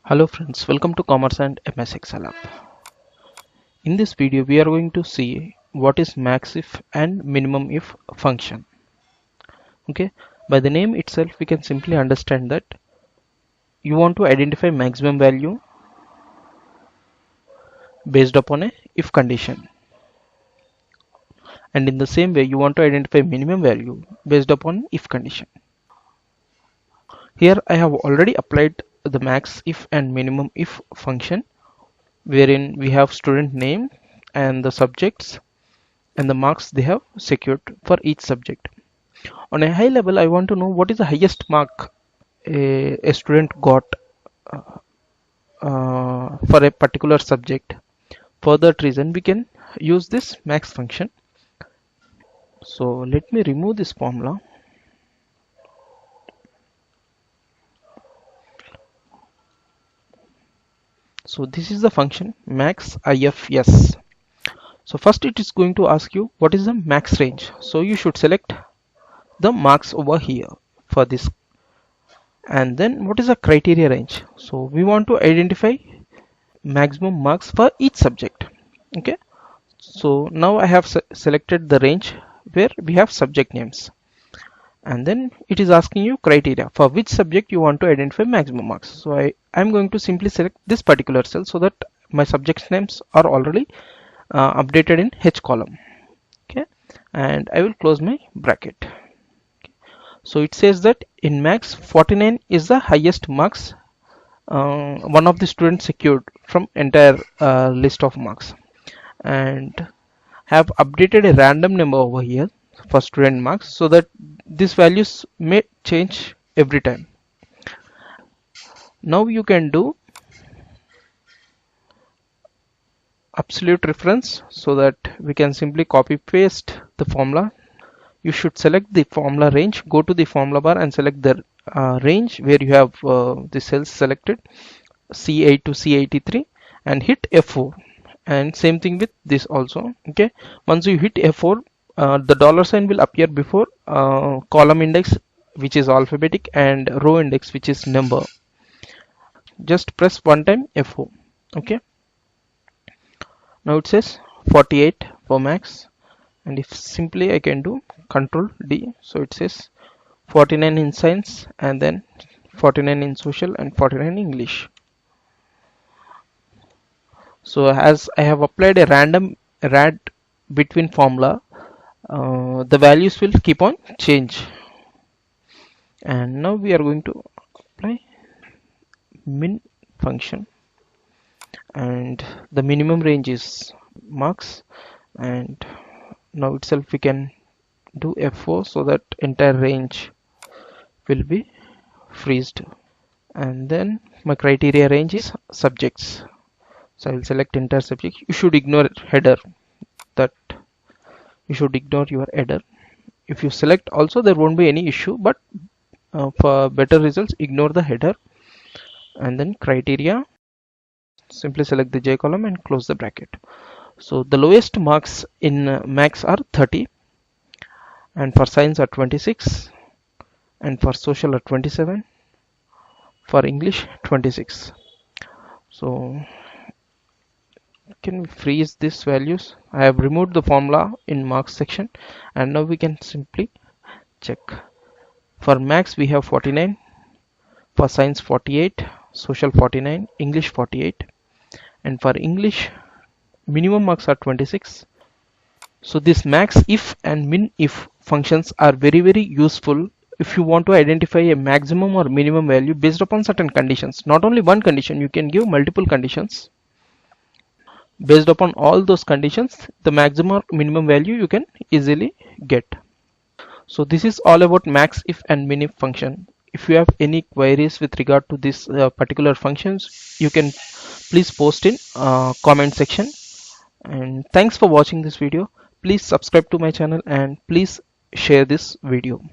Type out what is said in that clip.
Hello friends, welcome to Commerce and MS Excel app. In this video, we are going to see what is MAXIF and minimum if function. Okay, by the name itself, we can simply understand that you want to identify maximum value based upon a if condition, and in the same way, you want to identify minimum value based upon if condition. Here, I have already applied the max if and minimum if function, wherein we have student name and the subjects and the marks they have secured for each subject. On a high level, I want to know what is the highest mark a student got for a particular subject. For that reason, we can use this max function. So let me remove this formula. So this is the function MAXIFS. So first it is going to ask you what is the max range. So you should select the marks over here for this. And then what is the criteria range? So we want to identify maximum marks for each subject. Okay. So now I have selected the range where we have subject names. And then it is asking you criteria for which subject you want to identify maximum marks. So I'm going to simply select this particular cell so that my subject names are already updated in H column. Okay, and I will close my bracket. Okay. So it says that in max 49 is the highest marks one of the students secured from entire list of marks, and have updated a random number over here for student marks so that these values may change every time. Now you can do absolute reference so that we can simply copy paste the formula. You should select the formula range, go to the formula bar and select the range where you have the cells selected, C8 to C83, and hit F4. And same thing with this also. Okay, once you hit F4, the dollar sign will appear before column index, which is alphabetic, and row index, which is number. Just press one time F4. Okay, now it says 48 for max, and if simply I can do Control D, so it says 49 in science, and then 49 in social, and 49 in English. So as I have applied a random rad between formula, the values will keep on change. And now we are going to apply min function, and the minimum range is marks, and now itself we can do F4 so that entire range will be freezed. And then my criteria range is subjects, so I will select entire subject. You should ignore header, that you should ignore your header. If you select also, there won't be any issue, but for better results, ignore the header. And then criteria, simply select the J column and close the bracket. So the lowest marks in max are 30, and for science are 26, and for social are 27, for English 26. So can we freeze these values? I have removed the formula in marks section, and now we can simply check. For max we have 49, for science 48, social 49, English 48, and for English minimum marks are 26. So this max if and min if functions are very useful if you want to identify a maximum or minimum value based upon certain conditions. Not only one condition, you can give multiple conditions. Based upon all those conditions, the maximum or minimum value you can easily get. So this is all about max if and min if function. If you have any queries with regard to this particular functions, you can please post in comment section. And thanks for watching this video. Please subscribe to my channel and please share this video.